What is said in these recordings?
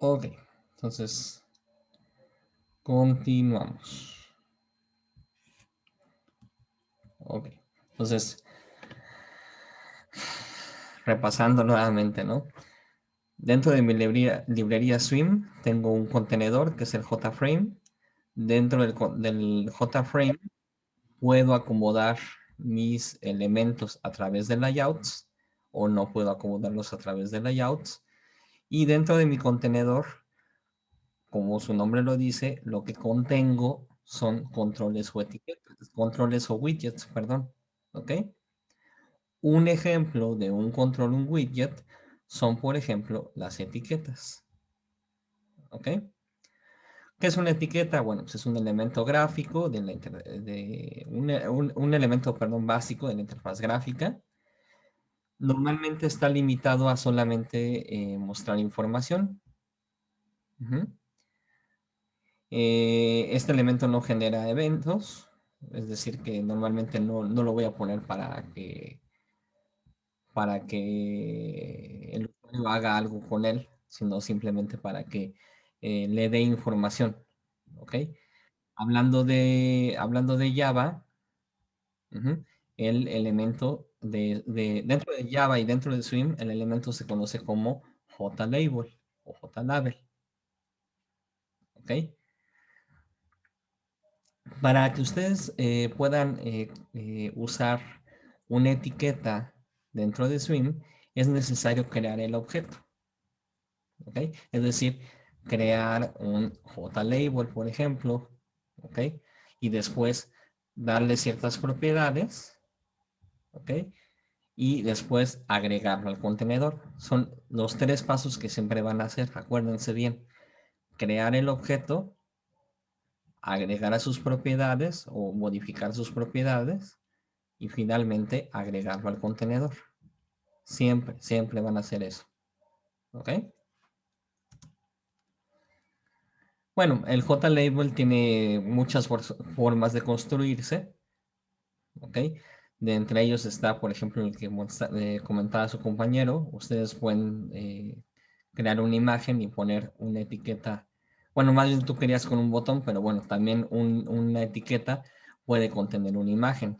Ok, entonces continuamos. Ok, entonces repasando nuevamente, ¿no? Dentro de mi librería Swim tengo un contenedor que es el JFrame. Dentro del JFrame puedo acomodar mis elementos a través de layouts o no puedo acomodarlos a través de layouts. Y dentro de mi contenedor, como su nombre lo dice, lo que contengo son controles o etiquetas, controles o widgets, perdón. ¿Ok? Un ejemplo de un control, un widget, son, por ejemplo, las etiquetas. ¿Ok? ¿Qué es una etiqueta? Bueno, pues es un elemento gráfico un elemento, perdón, básico de la interfaz gráfica. Normalmente está limitado a solamente mostrar información. Ujú. Este elemento no genera eventos, es decir, que normalmente no lo voy a poner para que el usuario haga algo con él, sino simplemente para que le dé información. ¿Ok? Hablando de Java, ujú, el elemento dentro de Java y dentro de Swim, el elemento se conoce como JLabel o JLabel. ¿Ok? Para que ustedes puedan usar una etiqueta dentro de Swim, es necesario crear el objeto. ¿Ok? Es decir, crear un JLabel, por ejemplo, ¿ok? Y después darle ciertas propiedades, ¿ok? Y después agregarlo al contenedor. Son los tres pasos que siempre van a hacer, acuérdense bien. Crear el objeto, agregar a sus propiedades o modificar sus propiedades y finalmente agregarlo al contenedor. Siempre, siempre van a hacer eso. ¿Ok? Bueno, el JLabel tiene muchas formas de construirse. ¿Ok? De entre ellos está, por ejemplo, el que comentaba su compañero. Ustedes pueden crear una imagen y poner una etiqueta. Bueno, más bien tú querías con un botón, pero bueno, también una etiqueta puede contener una imagen.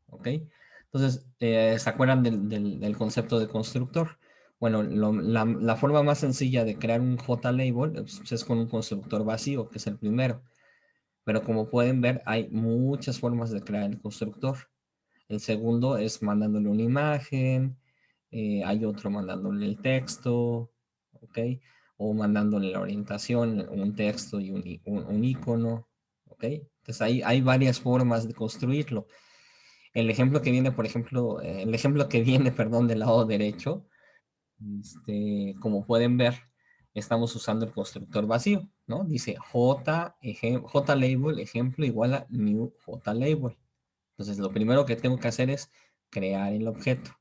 ¿Ok? Entonces, ¿se acuerdan del concepto de constructor? Bueno, la forma más sencilla de crear un JLabel pues, es con un constructor vacío, que es el primero. Pero como pueden ver, hay muchas formas de crear el constructor. El segundo es mandándole una imagen, hay otro mandándole el texto, ¿ok? O mandándole la orientación, un texto y un icono, ¿ok? Entonces hay varias formas de construirlo. El ejemplo que viene, por ejemplo, el ejemplo que viene, perdón, del lado derecho, como pueden ver, estamos usando el constructor vacío, ¿no? Dice JLabel ejemplo igual a new JLabel. Entonces, lo primero que tengo que hacer es crear el objeto.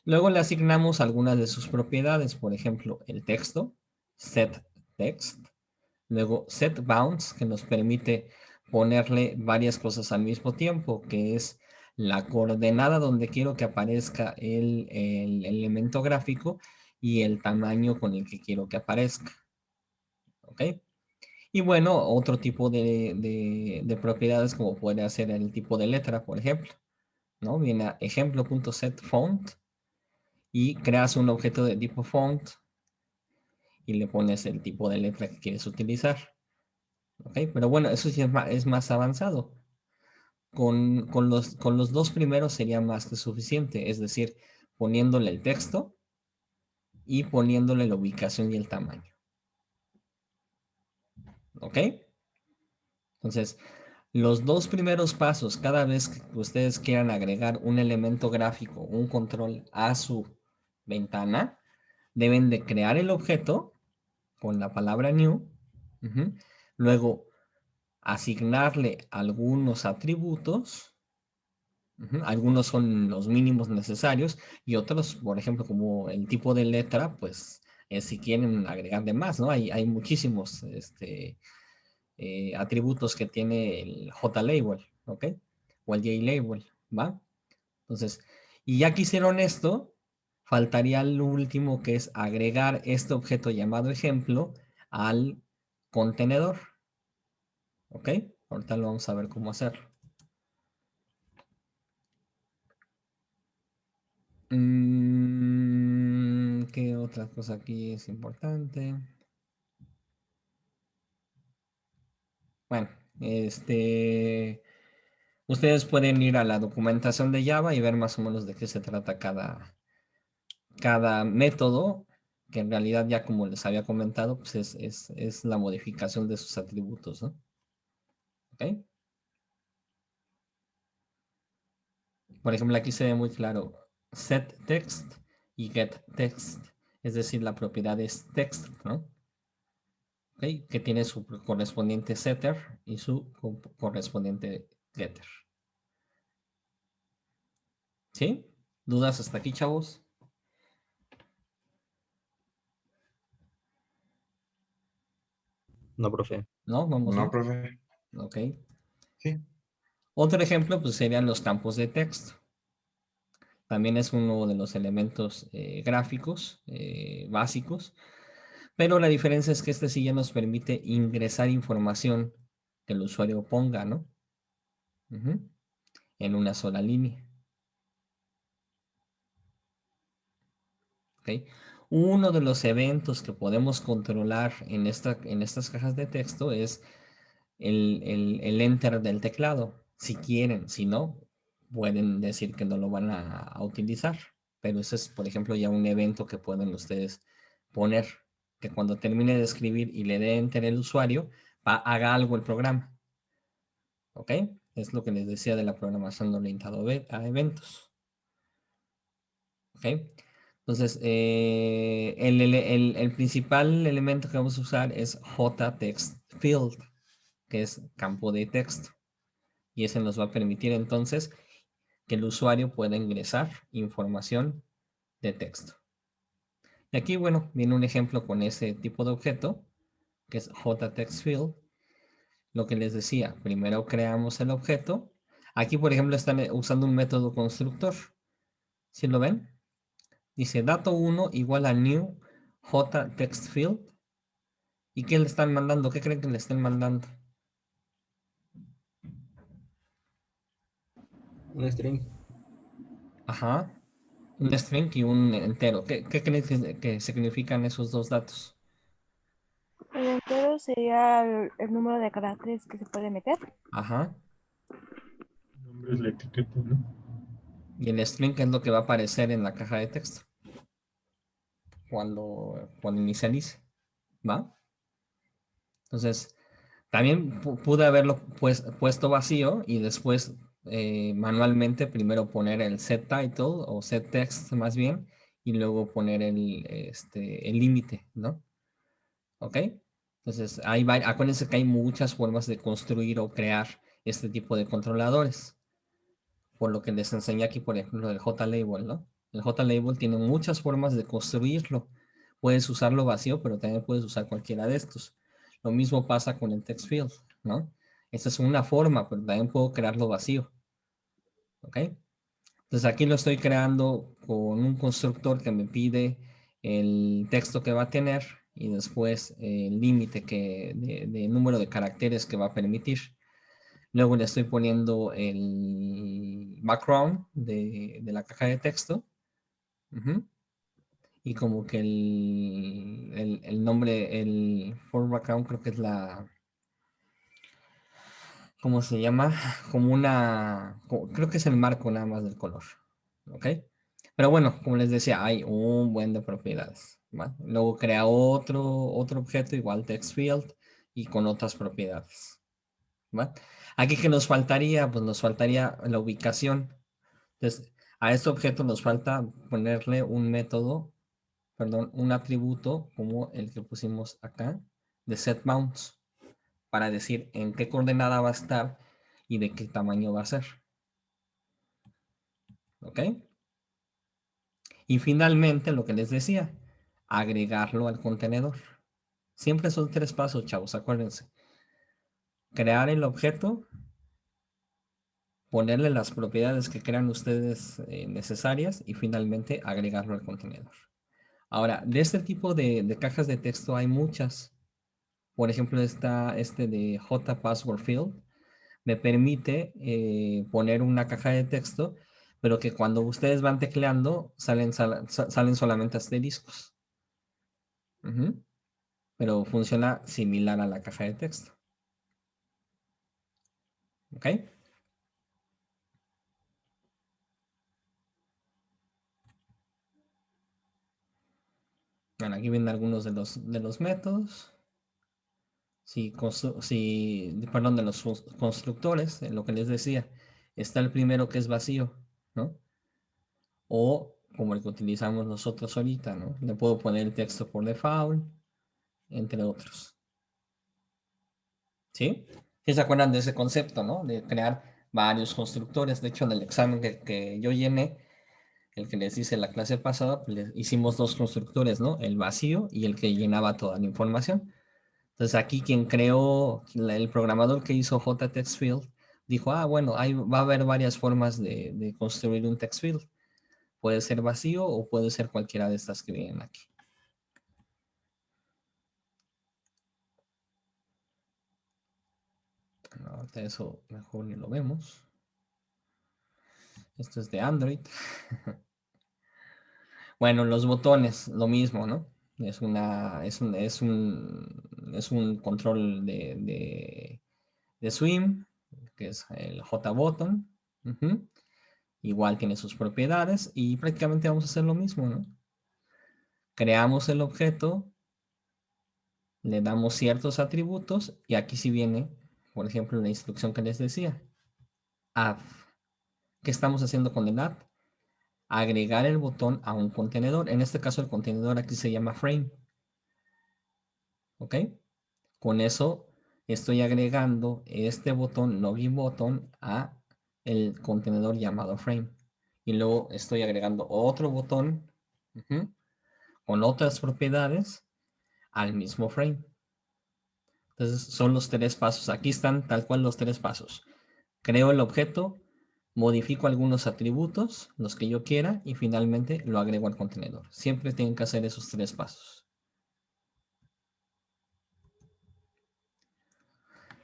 Luego le asignamos algunas de sus propiedades, por ejemplo, el texto, setText. Luego setBounds, que nos permite ponerle varias cosas al mismo tiempo, que es la coordenada donde quiero que aparezca el elemento gráfico y el tamaño con el que quiero que aparezca. ¿Ok? Y bueno, otro tipo de propiedades como puede ser el tipo de letra, por ejemplo. ¿No? Viene a ejemplo.setFont y creas un objeto de tipo font y le pones el tipo de letra que quieres utilizar. ¿Ok? Pero bueno, eso sí es más avanzado. Con los dos primeros sería más que suficiente, es decir, poniéndole el texto y poniéndole la ubicación y el tamaño. ¿Ok? Entonces, los dos primeros pasos, cada vez que ustedes quieran agregar un elemento gráfico, un control a su ventana, deben de crear el objeto con la palabra new, luego asignarle algunos atributos, algunos son los mínimos necesarios y otros, por ejemplo, como el tipo de letra, pues si quieren agregarle más, ¿no? Hay muchísimos atributos que tiene el JLabel, ¿ok? O el JLabel, ¿va? Entonces, y ya que hicieron esto, faltaría lo último que es agregar este objeto llamado ejemplo al contenedor. ¿Ok? Ahorita lo vamos a ver cómo hacerlo. ¿Qué otra cosa aquí es importante? Bueno, ustedes pueden ir a la documentación de Java y ver más o menos de qué se trata cada método, que en realidad ya como les había comentado, pues es la modificación de sus atributos, ¿no? ¿Ok? Por ejemplo, aquí se ve muy claro setText y getText, es decir, la propiedad es text, ¿no? ¿Ok? Que tiene su correspondiente setter y su correspondiente getter. ¿Sí? ¿Dudas hasta aquí, chavos? No, profe. ¿No? ¿Vamos No, bien? profe. Ok. Sí. Otro ejemplo, pues serían los campos de texto. También es uno de los elementos gráficos básicos, pero la diferencia es que este sí ya nos permite ingresar información que el usuario ponga, ¿no? Ujú. En una sola línea. ¿Ok? Uno de los eventos que podemos controlar en estas cajas de texto es el enter del teclado, si quieren, si no, pueden decir que no lo van a utilizar, pero ese es, por ejemplo, ya un evento que pueden ustedes poner, que cuando termine de escribir y le dé enter el usuario, haga algo el programa, ¿ok? Es lo que les decía de la programación orientada a eventos, ¿ok? Entonces, el principal elemento que vamos a usar es JTextField, que es campo de texto. Y ese nos va a permitir entonces que el usuario pueda ingresar información de texto. Y aquí, bueno, viene un ejemplo con ese tipo de objeto, que es JTextField. Lo que les decía, primero creamos el objeto. Aquí, por ejemplo, están usando un método constructor. ¿Sí lo ven? Dice dato 1 igual a new JTextField. ¿Y qué le están mandando? ¿Qué creen que le estén mandando? Un string. Ajá, un string y un entero. ¿Qué creen que significan esos dos datos? El entero sería el número de caracteres que se puede meter. Ajá. El nombre es la etiqueta, ¿no? Y el string es lo que va a aparecer en la caja de texto cuando inicialice. ¿Va? Entonces, también pude haberlo puesto vacío y después manualmente primero poner el set title o set text más bien y luego poner el límite, ¿no? ¿Ok? Entonces, acuérdense que hay muchas formas de construir o crear este tipo de controladores. Por lo que les enseñé aquí, por ejemplo, el JLabel, ¿no? El JLabel tiene muchas formas de construirlo. Puedes usarlo vacío, pero también puedes usar cualquiera de estos. Lo mismo pasa con el text field, ¿no? Esta es una forma, pero también puedo crearlo vacío, ¿ok? Entonces aquí lo estoy creando con un constructor que me pide el texto que va a tener y después el límite de número de caracteres que va a permitir. Luego le estoy poniendo el background de la caja de texto. Ujú. Y como que el nombre, el for background creo que es ¿cómo se llama? Como creo que es el marco nada más del color. ¿Ok? Pero bueno, como les decía, hay un buen de propiedades. ¿Va? Luego crea otro objeto igual text field y con otras propiedades. ¿Va? Aquí que nos faltaría, pues nos faltaría la ubicación. Entonces, a este objeto nos falta ponerle un método, perdón, un atributo como el que pusimos acá de setMounts para decir en qué coordenada va a estar y de qué tamaño va a ser. ¿Ok? Y finalmente, lo que les decía, agregarlo al contenedor. Siempre son tres pasos, chavos, acuérdense. Crear el objeto, ponerle las propiedades que crean ustedes necesarias y finalmente agregarlo al contenedor. Ahora, de este tipo de cajas de texto hay muchas. Por ejemplo, este de JPasswordField me permite poner una caja de texto, pero que cuando ustedes van tecleando salen solamente asteriscos. Pero funciona similar a la caja de texto. ¿Ok? Bueno, aquí vienen algunos de los métodos. Perdón, de los constructores, lo que les decía. Está el primero que es vacío, ¿no? O como el que utilizamos nosotros ahorita, ¿no? Le puedo poner el texto por default, entre otros. ¿Sí? ¿Sí se acuerdan de ese concepto, ¿no? De crear varios constructores. De hecho, en el examen que yo llené, el que les hice la clase pasada, pues hicimos dos constructores, ¿no? El vacío y el que llenaba toda la información. Entonces aquí quien creó, el programador que hizo JTextField, dijo, bueno, va a haber varias formas de construir un text field. Puede ser vacío o puede ser cualquiera de estas que vienen aquí. Ahorita eso mejor ni lo vemos. Esto es de Android. Bueno, los botones, lo mismo, ¿no? Es un control de swim, que es el JButton. Igual tiene sus propiedades y prácticamente vamos a hacer lo mismo, ¿no? Creamos el objeto, le damos ciertos atributos y aquí sí viene, por ejemplo, la instrucción que les decía. Add. ¿Qué estamos haciendo con el add? Agregar el botón a un contenedor. En este caso el contenedor aquí se llama frame. ¿Ok? Con eso estoy agregando este botón, login button, a el contenedor llamado frame. Y luego estoy agregando otro botón con otras propiedades al mismo frame. Entonces son los tres pasos. Aquí están tal cual los tres pasos. Creo el objeto, modifico algunos atributos, los que yo quiera, y finalmente lo agrego al contenedor. Siempre tienen que hacer esos tres pasos.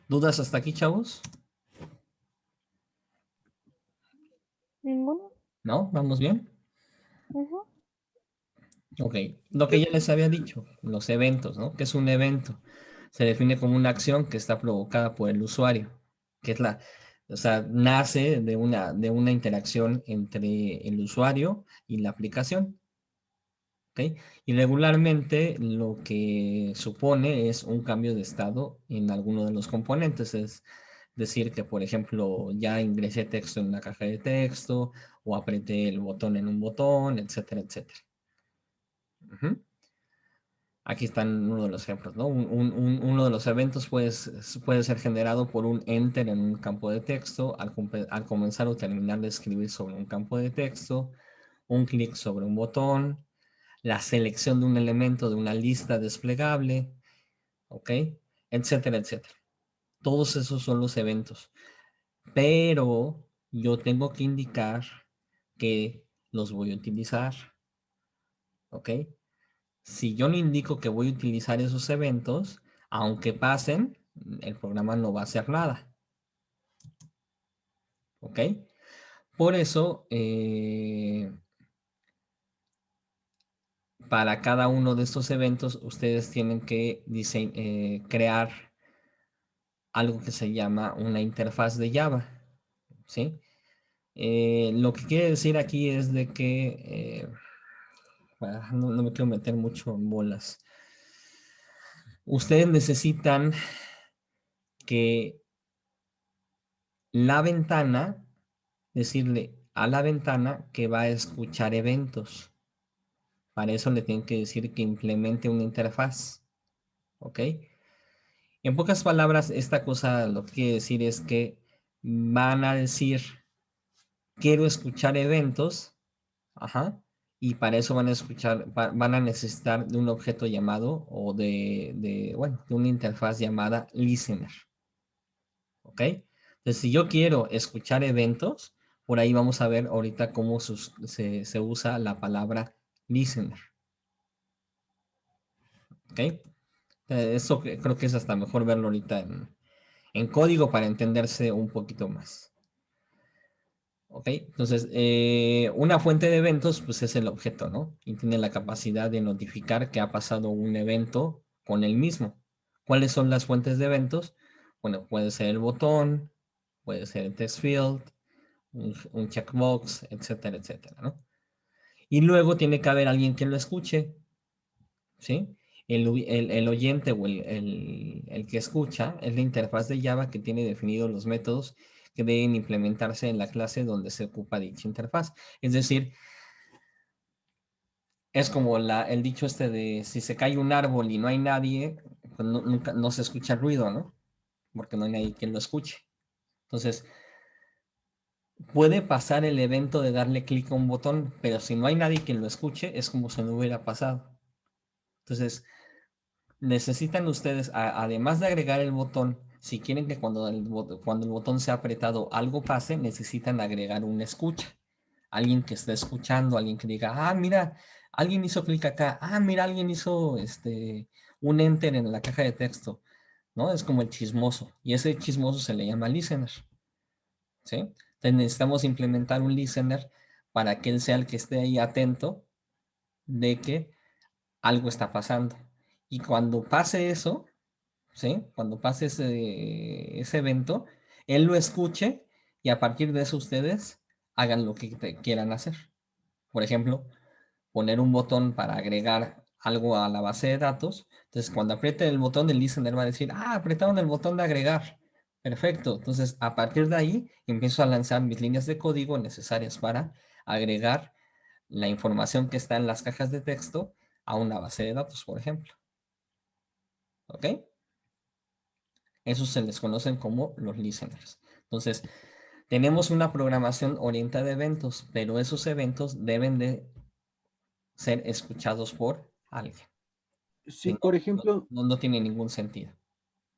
¿Dudas hasta aquí, chavos? ¿Ninguno? ¿No? ¿Vamos bien? Ujú. Ok. Lo que ya les había dicho, los eventos, ¿no? ¿Qué es un evento? Se define como una acción que está provocada por el usuario, que es o sea, nace de una interacción entre el usuario y la aplicación. ¿Ok? Y regularmente lo que supone es un cambio de estado en alguno de los componentes. Es decir, que por ejemplo ya ingresé texto en una caja de texto o apreté el botón en un botón, etcétera, etcétera. Aquí están uno de los ejemplos, ¿no? Uno de los eventos puede ser generado por un enter en un campo de texto al comenzar o terminar de escribir sobre un campo de texto, un clic sobre un botón, la selección de un elemento de una lista desplegable, ¿ok? Etcétera, etcétera. Todos esos son los eventos. Pero yo tengo que indicar que los voy a utilizar, ¿ok? Si yo no indico que voy a utilizar esos eventos, aunque pasen, el programa no va a hacer nada, ¿ok? Por eso, para cada uno de estos eventos, ustedes tienen que crear algo que se llama una interfaz de Java, ¿sí? Lo que quiere decir aquí es de que, no me quiero meter mucho en bolas. Ustedes necesitan que la ventana, decirle a la ventana que va a escuchar eventos. Para eso le tienen que decir que implemente una interfaz, ¿ok? En pocas palabras, esta cosa lo que quiere decir es que van a decir, quiero escuchar eventos, y para eso van a necesitar de un objeto llamado, o de una interfaz llamada listener, ¿ok? Entonces, si yo quiero escuchar eventos, por ahí vamos a ver ahorita cómo se usa la palabra listener, ¿ok? Creo que es hasta mejor verlo ahorita en código para entenderse un poquito más. ¿Ok? Entonces, una fuente de eventos, pues es el objeto, ¿no? Y tiene la capacidad de notificar que ha pasado un evento con el mismo. ¿Cuáles son las fuentes de eventos? Bueno, puede ser el botón, puede ser el text field, un checkbox, etcétera, etcétera, ¿no? Y luego tiene que haber alguien que lo escuche, ¿sí? El oyente o el que escucha es la interfaz de Java que tiene definidos los métodos que deben implementarse en la clase donde se ocupa dicha interfaz. Es decir, es como el dicho este de si se cae un árbol y no hay nadie, pues nunca, no se escucha ruido, ¿no? Porque no hay nadie quien lo escuche. Entonces, puede pasar el evento de darle clic a un botón, pero si no hay nadie quien lo escuche, es como si no hubiera pasado. Entonces, necesitan ustedes, además de agregar el botón, si quieren que cuando el botón sea apretado algo pase, necesitan agregar una escucha. Alguien que esté escuchando, alguien que diga, ah, mira, alguien hizo clic acá, ah, mira, alguien hizo un enter en la caja de texto, ¿no? Es como el chismoso, y ese chismoso se le llama listener, ¿sí? Entonces necesitamos implementar un listener para que él sea el que esté ahí atento de que algo está pasando. Y cuando pase eso, ¿sí? Cuando pase ese evento, él lo escuche y a partir de eso ustedes hagan lo que quieran hacer. Por ejemplo, poner un botón para agregar algo a la base de datos. Entonces, cuando apriete el botón, el listener va a decir, ah, apretaron el botón de agregar. Perfecto. Entonces, a partir de ahí, empiezo a lanzar mis líneas de código necesarias para agregar la información que está en las cajas de texto a una base de datos, por ejemplo. ¿Ok? Esos se les conocen como los listeners. Entonces, tenemos una programación orientada a eventos, pero esos eventos deben de ser escuchados por alguien. Si, Si por no, ejemplo, no tiene ningún sentido.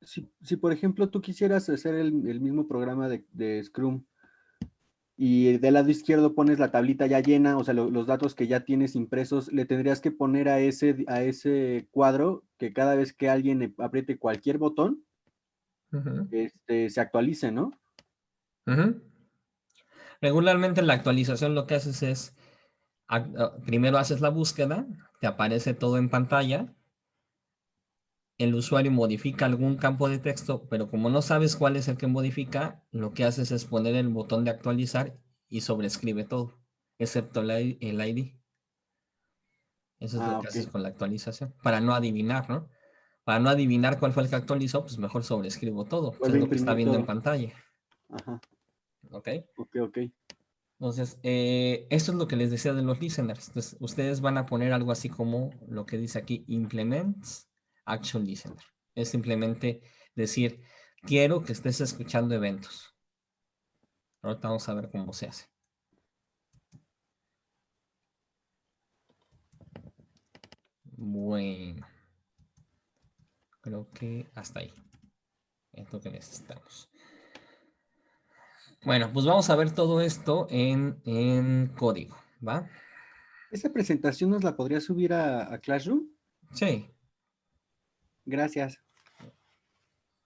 si por ejemplo tú quisieras hacer el mismo programa de Scrum y del lado izquierdo pones la tablita ya llena, o sea, los datos que ya tienes impresos, le tendrías que poner a ese cuadro que cada vez que alguien apriete cualquier botón, se actualice, ¿no? Regularmente en la actualización lo que haces es, primero haces la búsqueda, te aparece todo en pantalla, el usuario modifica algún campo de texto, pero como no sabes cuál es el que modifica, lo que haces es poner el botón de actualizar y sobrescribe todo, excepto el ID. Eso es lo que Ok. haces con la actualización, para no adivinar, ¿no? Para no adivinar cuál fue el que actualizó, pues mejor sobrescribo todo, pues es Vuelve a lo que está imprimir viendo en todo. pantalla. Ajá. ¿Ok? Ok. Entonces, esto es lo que les decía de los listeners. Entonces, ustedes van a poner algo así como lo que dice aquí, implements action listener. Es simplemente decir, quiero que estés escuchando eventos. Ahorita vamos a ver cómo se hace. Bueno, creo que hasta ahí. Es lo que necesitamos. Bueno, pues vamos a ver todo esto en código, ¿va? ¿Esa presentación nos la podría subir a Classroom? Sí. Gracias.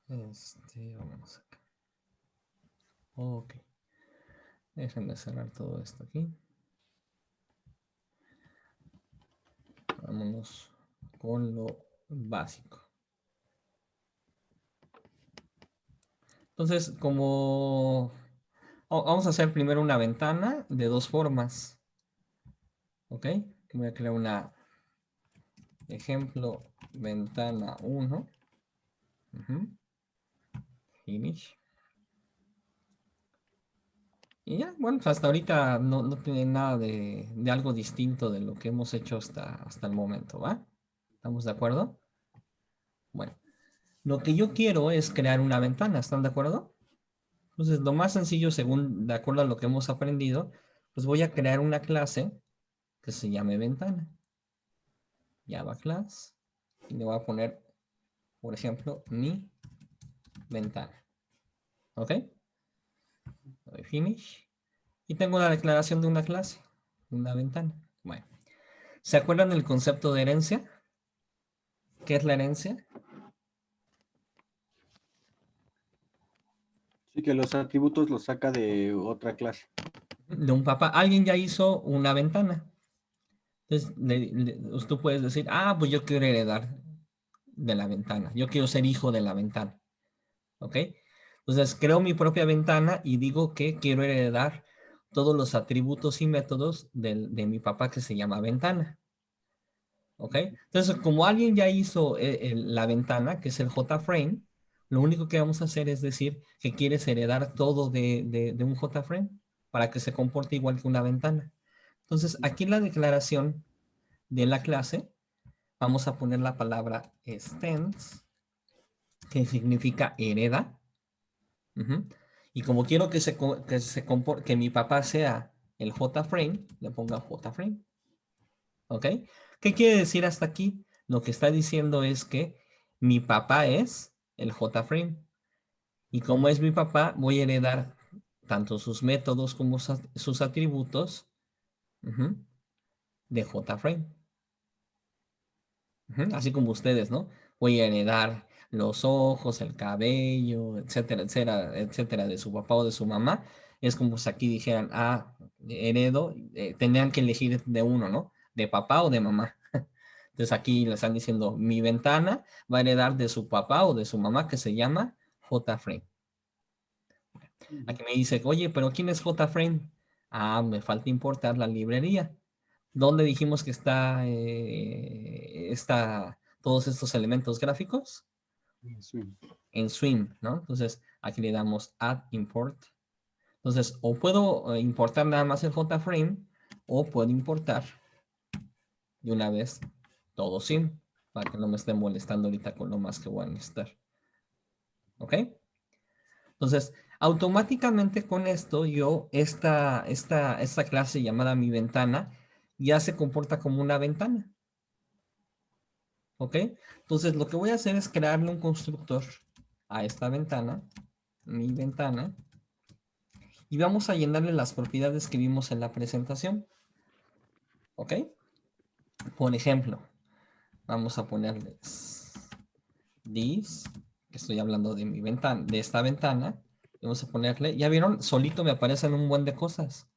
Vamos acá. Ok. Déjenme cerrar todo esto aquí. Vámonos con lo básico. Entonces, vamos a hacer primero una ventana de dos formas. ¿Ok? Voy a crear una ejemplo ventana 1. Finish. Y ya, bueno, pues hasta ahorita no tiene nada de algo distinto de lo que hemos hecho hasta el momento, ¿va? ¿Estamos de acuerdo? Bueno, lo que yo quiero es crear una ventana, ¿están de acuerdo? Entonces, lo más sencillo, según de acuerdo a lo que hemos aprendido, pues voy a crear una clase que se llame ventana. Java class. Y le voy a poner, por ejemplo, mi ventana. ¿Ok? Doy finish. Y tengo la declaración de una clase, una ventana. Bueno, ¿se acuerdan del concepto de herencia? ¿Qué es la herencia? Sí, que los atributos los saca de otra clase. De un papá. Alguien ya hizo una ventana. Entonces, tú puedes decir, ah, pues yo quiero heredar de la ventana. Yo quiero ser hijo de la ventana. ¿Ok? Entonces, creo mi propia ventana y digo que quiero heredar todos los atributos y métodos de mi papá que se llama ventana. ¿Ok? Entonces, como alguien ya hizo la ventana, que es el JFrame, lo único que vamos a hacer es decir que quieres heredar todo de un JFrame para que se comporte igual que una ventana. Entonces, aquí en la declaración de la clase, vamos a poner la palabra extends, que significa hereda. Y como quiero que mi papá sea el JFrame, le ponga JFrame. ¿Ok? ¿Qué quiere decir hasta aquí? Lo que está diciendo es que mi papá es el JFrame. Y como es mi papá, voy a heredar tanto sus métodos como sus atributos de JFrame. Así como ustedes, ¿no? Voy a heredar los ojos, el cabello, etcétera, etcétera, etcétera, de su papá o de su mamá. Es como si aquí dijeran, ah, heredo, tendrían que elegir de uno, ¿no? De papá o de mamá. Entonces aquí le están diciendo, mi ventana va a heredar de su papá o de su mamá que se llama JFrame. Aquí me dice, oye, pero ¿quién es JFrame? Ah, me falta importar la librería. ¿Dónde dijimos que está todos estos elementos gráficos? Sí. En Swim, ¿no? Entonces aquí le damos add import. Entonces, o puedo importar nada más el JFrame, o puedo importar de una vez todo Swim, para que no me estén molestando ahorita con lo más que voy a necesitar. ¿Ok? Entonces, automáticamente con esto, esta clase llamada mi ventana, ya se comporta como una ventana. ¿Ok? Entonces, lo que voy a hacer es crearle un constructor a esta ventana, mi ventana, y vamos a llenarle las propiedades que vimos en la presentación. ¿Ok? Por ejemplo, vamos a ponerles this, que estoy hablando de mi ventana, de esta ventana, y vamos a ponerle, ya vieron, solito me aparecen un buen de cosas.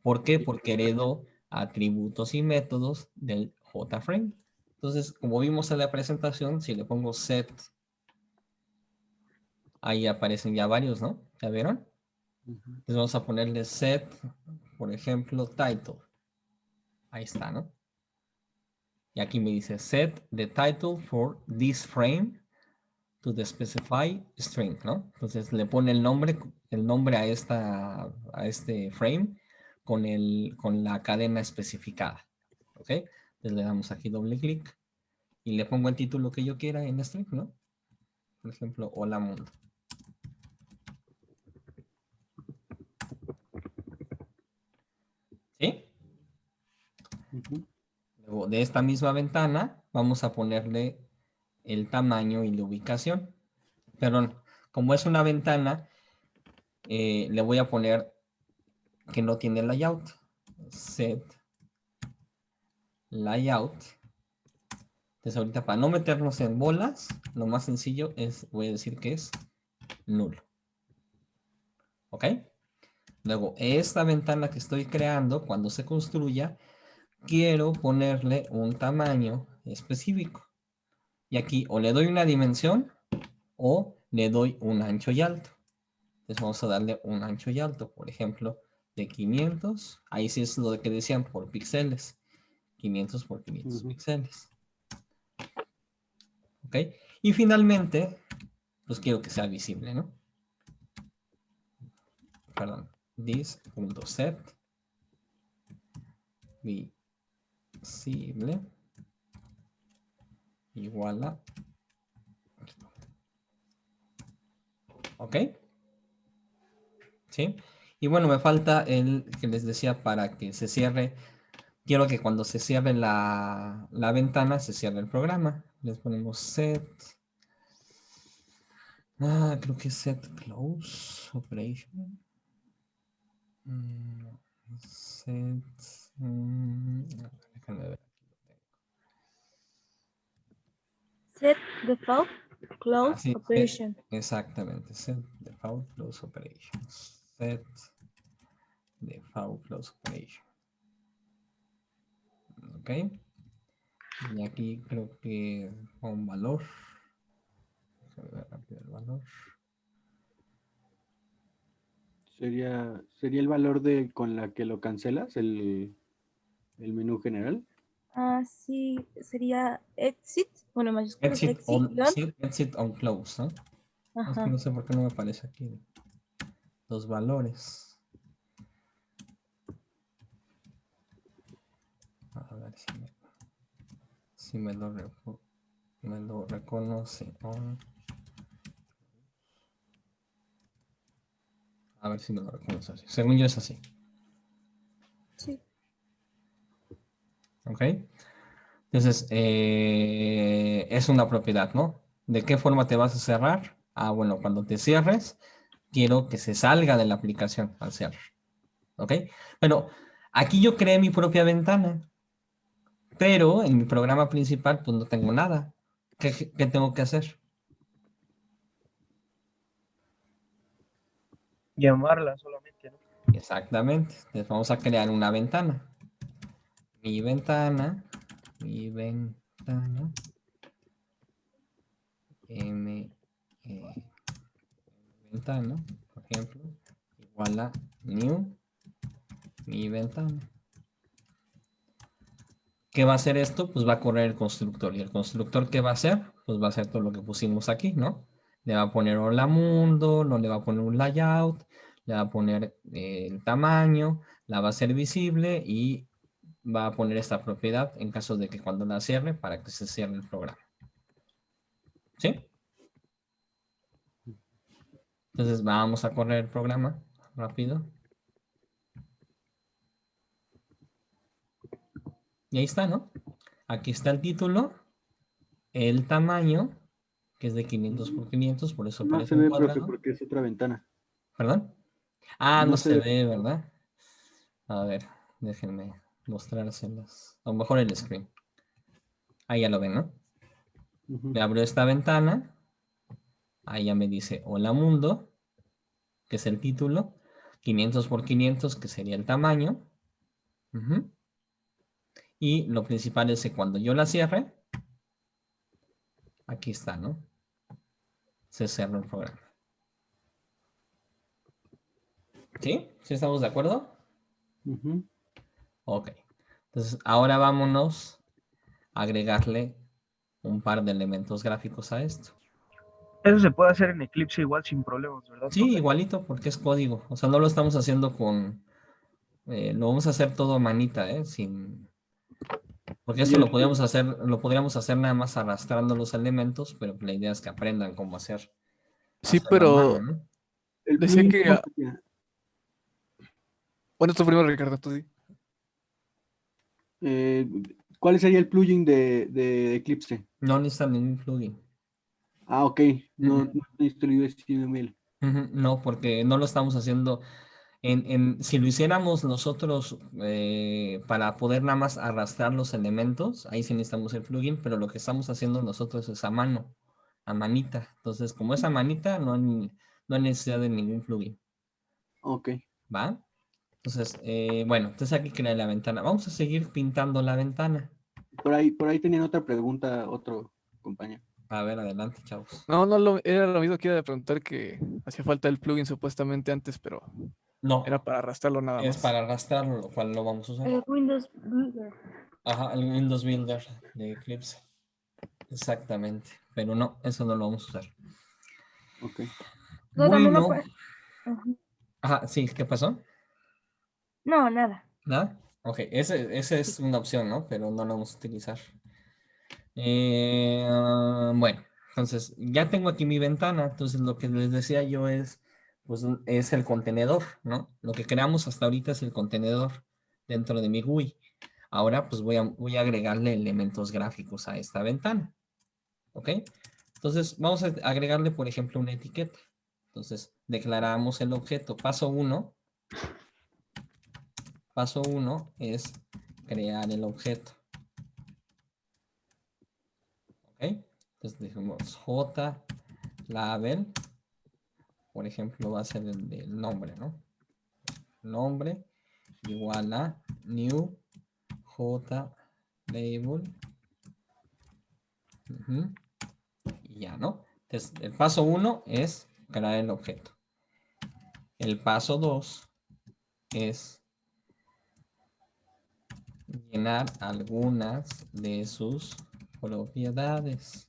¿Por qué? Porque heredo atributos y métodos del JFrame. Entonces, como vimos en la presentación, si le pongo set, ahí aparecen ya varios, ¿no? ¿Ya vieron? Entonces vamos a ponerle set, por ejemplo, title. Ahí está, ¿no? Y aquí me dice set the title for this frame to the specify string, ¿no? Entonces le pone el nombre a este frame con la cadena especificada. ¿Ok? Entonces le damos aquí doble clic y le pongo el título que yo quiera en string, ¿no? Por ejemplo, hola mundo. ¿Sí? Luego de esta misma ventana vamos a ponerle el tamaño y la ubicación. Perdón, como es una ventana, le voy a poner que no tiene layout. Set layout. Entonces ahorita para no meternos en bolas, lo más sencillo es, voy a decir que es nulo. ¿Ok? Luego, esta ventana que estoy creando, cuando se construya, quiero ponerle un tamaño específico. Y aquí o le doy una dimensión o le doy un ancho y alto. Entonces vamos a darle un ancho y alto, por ejemplo, de 500. Ahí sí es lo que decían por píxeles. 500 por 500 píxeles. ¿Ok? Y finalmente, pues quiero que sea visible, ¿no? Perdón. This.set visible igual a... ¿Ok? ¿Sí? Y bueno, me falta el que les decía para que se cierre. Quiero que cuando se cierre la ventana, se cierre el programa. Les ponemos set. Creo que es set close operation. Set. Déjame ver. Set default. cloud Así, operation. exactamente. Set default close operations. Set default close operation. Ok. Y aquí creo que un valor. Déjame ver rápido el valor. Sería el valor de con la que lo cancelas, el menú general. Ah, sí, sería exit, bueno, mayúsculas Exit exit, on, guión. sí, exit on close, ¿no? Es que Ajá. no sé por qué no me aparece aquí los valores. A ver si me lo reconoce. A ver si me lo reconoce así. Según yo es así. Sí. ¿Ok? Entonces, es una propiedad, ¿no? ¿De qué forma te vas a cerrar? Ah, bueno, cuando te cierres, quiero que se salga de la aplicación al cierre. ¿Ok? Bueno, aquí yo creé mi propia ventana, pero en mi programa principal, pues no tengo nada. ¿Qué tengo que hacer? Llamarla solamente, ¿no? Exactamente. Entonces vamos a crear una ventana. Mi ventana, M, ventana, por ejemplo, igual a new, mi ventana. ¿Qué va a hacer esto? Pues va a correr el constructor. ¿Y el constructor qué va a hacer? Pues va a hacer todo lo que pusimos aquí, ¿no? Le va a poner hola mundo, no le va a poner un layout, le va a poner el tamaño, la va a hacer visible y va a poner esta propiedad en caso de que cuando la cierre, para que se cierre el programa. ¿Sí? Entonces vamos a correr el programa rápido. Y ahí está, ¿no? Aquí está el título, el tamaño, que es de 500 por 500, por eso No aparece se un ve, profe, cuadrado. porque es otra ventana. ¿Perdón? Ah, no No se se ve. ve, ¿verdad? A ver, déjenme mostrárselas. A lo mejor el screen. Ahí ya lo ven, ¿no? Ujú. Le abro esta ventana. Ahí ya me dice hola mundo, que es el título. 500 por 500, que sería el tamaño. Ujú. Y lo principal es que cuando yo la cierre, aquí está, ¿no? Se cerró el programa. ¿Sí? ¿Sí estamos de acuerdo? Ujú. Ok. Entonces, ahora vámonos a agregarle un par de elementos gráficos a esto. Eso se puede hacer en Eclipse igual sin problemas, ¿verdad, Sí, profe? igualito, porque es código. O sea, no lo estamos haciendo con... lo vamos a hacer todo a manita, ¿eh? Porque Y esto lo podríamos hacer nada más arrastrando los elementos, pero la idea es que aprendan cómo Sí, hacerlo a mano, pero ¿no? el decía plugin, que, ¿cómo sería? bueno, esto primero, Ricardo, tú sí. Eh, ¿Cuál sería el plugin de Eclipse? No necesitan ningún plugin. Ah, ok. No, Ujú, no necesito el HTML. ujú. No, porque no lo estamos haciendo. Si lo hiciéramos nosotros para poder nada más arrastrar los elementos, ahí sí necesitamos el plugin, pero lo que estamos haciendo nosotros es a mano, a manita. Entonces, como es a manita, no hay necesidad de ningún plugin, Ok. ¿va? Entonces, bueno, entonces aquí creé la ventana. Vamos a seguir pintando la ventana. Por ahí tenían otra pregunta, otro compañero. A ver, adelante, chavos. No, no, era lo mismo que iba a preguntar que hacía falta el plugin supuestamente antes, pero era No, para arrastrarlo nada es más. para arrastrarlo, lo cual lo vamos a usar. El Windows Builder. Ajá, el Windows Builder de Eclipse. Exactamente. Pero no, eso no lo vamos a usar. Ok. No, también lo Bueno, puede. Ujú. ajá, sí, ¿qué pasó? No, nada. ¿Nada? Ok, esa es una opción, ¿no? Pero no la vamos a utilizar. Bueno, entonces ya tengo aquí mi ventana. Entonces lo que les decía yo pues, es el contenedor, ¿no? Lo que creamos hasta ahorita es el contenedor dentro de mi GUI. Ahora pues voy a agregarle elementos gráficos a esta ventana. ¿Ok? Entonces vamos a agregarle, por ejemplo, una etiqueta. Entonces declaramos el objeto. Paso 1. Paso 1 es crear el objeto. ¿Ok? Entonces decimos J label, por ejemplo, va a ser el del nombre, ¿no? Nombre igual a new J label. Y ya, ¿no? Entonces, el paso 1 es crear el objeto. El paso 2 es llenar algunas de sus propiedades.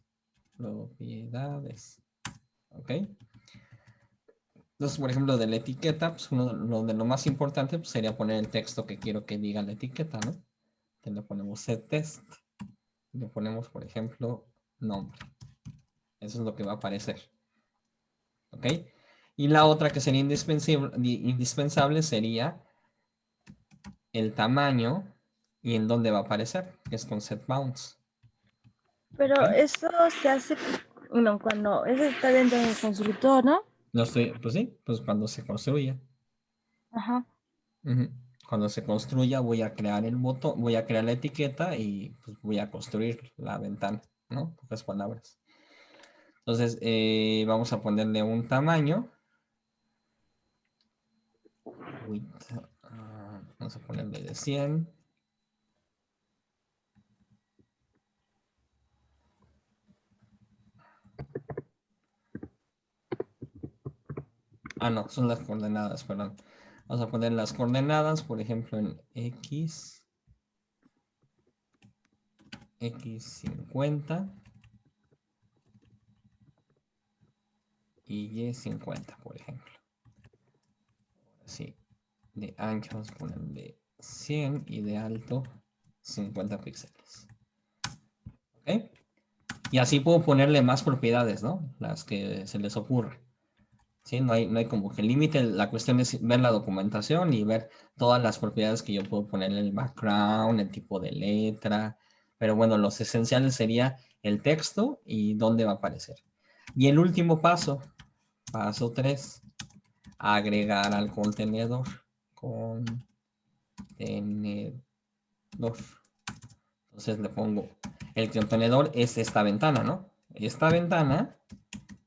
¿Ok? Entonces, por ejemplo, de la etiqueta, pues lo de lo más importante pues, sería poner el texto que quiero que diga la etiqueta, ¿no? Entonces le ponemos setText. Le ponemos, por ejemplo, nombre. Eso es lo que va a aparecer. ¿Ok? Y la otra que sería indispensable sería el tamaño y en dónde va a aparecer, que es con setBounds. Pero ¿Ok? eso se hace, bueno, cuando eso está dentro del constructor, ¿no? No estoy, pues sí, pues cuando se construya. Ajá. Cuando se construya voy a crear el botón, voy a crear la etiqueta y pues, voy a construir la ventana, ¿no? Pocas palabras. Entonces, vamos a ponerle un tamaño. Vamos a ponerle de 100. No, son las coordenadas, perdón. Vamos a poner las coordenadas, por ejemplo, en X50 y Y50, por ejemplo. Sí, de ancho vamos a ponerle 100 y de alto 50 píxeles. ¿Ok? Y así puedo ponerle más propiedades, ¿no? Las que se les ocurra. ¿Sí? No hay como que límite. La cuestión es ver la documentación y ver todas las propiedades que yo puedo ponerle, el background, el tipo de letra. Pero bueno, los esenciales sería el texto y dónde va a aparecer. Y el último paso, paso 3, agregar al contenedor. Entonces le pongo, el contenedor es esta ventana, ¿no? Esta ventana,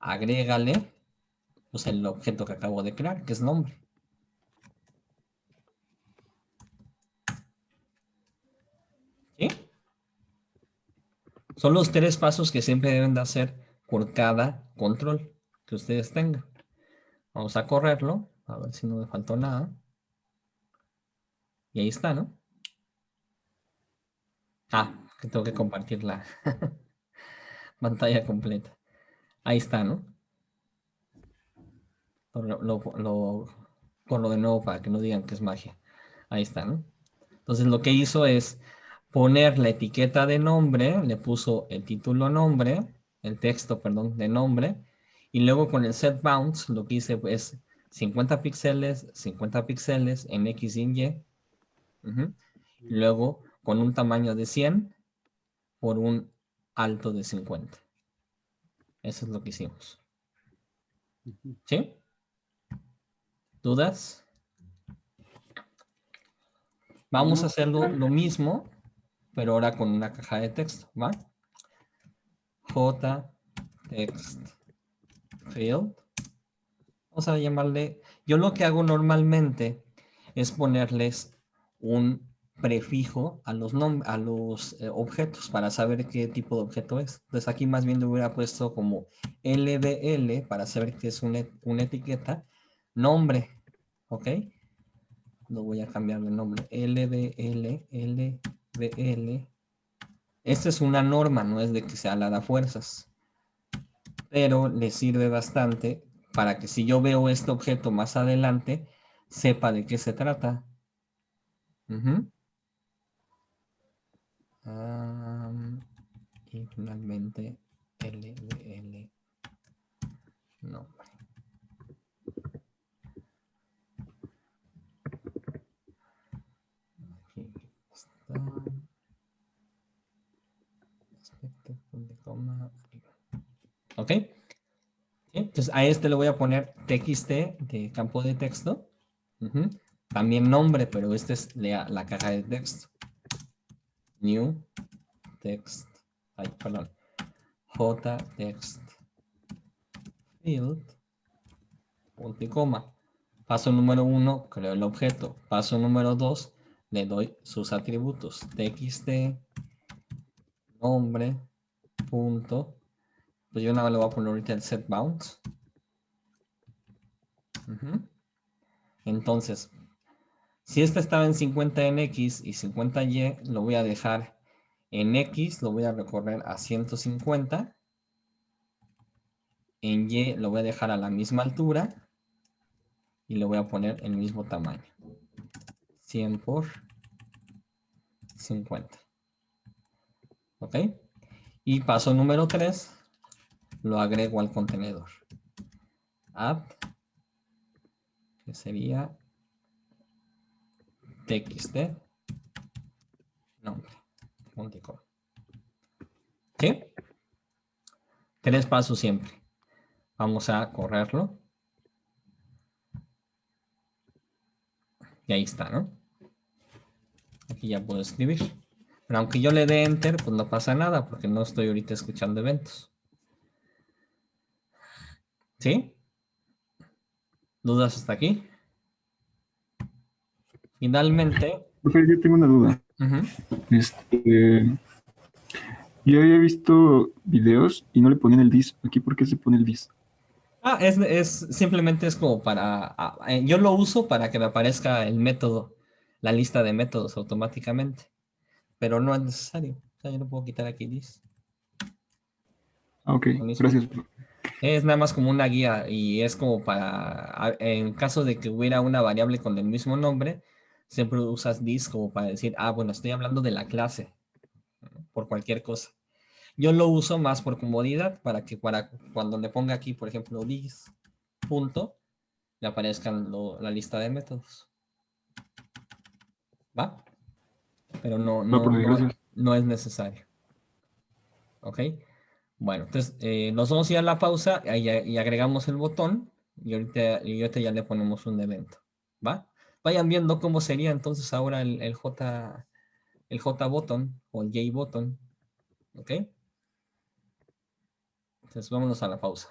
agrégale pues el objeto que acabo de crear, que es nombre. ¿Sí? Son los 3 pasos que siempre deben de hacer por cada control que ustedes tengan. Vamos a correrlo, a ver si no me faltó nada. Y ahí está, ¿no? Que tengo que compartir la pantalla completa. Ahí está, ¿no? Corro de nuevo para que no digan que es magia. Ahí está, ¿no? Entonces lo que hizo es poner la etiqueta de nombre, le puso el título nombre, el texto, perdón, de nombre, y luego con el setBounds lo que hice es 50 píxeles en X y en Y, y luego con un tamaño de 100 por un alto de 50. Eso es lo que hicimos. ¿Sí? ¿Dudas? Vamos a hacerlo lo mismo, pero ahora con una caja de texto, ¿va? JText field. Vamos a llamarle, yo lo que hago normalmente es ponerles un prefijo a los objetos para saber qué tipo de objeto es. Entonces aquí más bien le hubiera puesto como LBL para saber que es una etiqueta, nombre, ¿ok? Lo voy a cambiar de nombre, LBL. Esta es una norma, no es de que sea la de fuerzas, pero le sirve bastante para que si yo veo este objeto más adelante, sepa de qué se trata. Y finalmente LBL nombre. Aquí está. ¿Ok? Entonces a este le voy a poner txt de campo de texto. También nombre, pero este es la caja de texto. New text. Perdón. jtext field, punto y coma. Paso número 1, creo el objeto. Paso número 2, le doy sus atributos. Txt, nombre, punto. Pues yo nada más le voy a poner ahorita el set bounds. Entonces, si este estaba en 50 en X y 50 en Y, lo voy a dejar en X, lo voy a recorrer a 150. En Y lo voy a dejar a la misma altura y le voy a poner el mismo tamaño. 100 por 50. ¿Ok? Y paso número 3, lo agrego al contenedor. Add, que sería txt, nombre, punto y coma. ¿Sí? 3 pasos siempre. Vamos a correrlo. Y ahí está, ¿no? Aquí ya puedo escribir. Pero aunque yo le dé enter, pues no pasa nada, porque no estoy ahorita escuchando eventos. ¿Sí? ¿Dudas hasta aquí? Finalmente. Profe, yo tengo una duda. Yo había visto videos y no le ponían el dis. ¿Aquí por qué se pone el dis? Simplemente es como para, yo lo uso para que me aparezca el método, la lista de métodos automáticamente, pero no es necesario. O sea, yo no puedo quitar aquí this. Ok, gracias. Es nada más como una guía y es como para, en caso de que hubiera una variable con el mismo nombre, siempre usas this como para decir, bueno, estoy hablando de la clase, por cualquier cosa. Yo lo uso más por comodidad para que cuando le ponga aquí, por ejemplo, this, punto, le aparezcan la lista de métodos. ¿Va? Pero no es necesario. ¿Ok? Bueno, entonces nos vamos a ir a la pausa y agregamos el botón y ahorita ya le ponemos un evento. ¿Va? Vayan viendo cómo sería entonces ahora el J button o el J button. ¿Ok? Entonces vámonos a la pausa.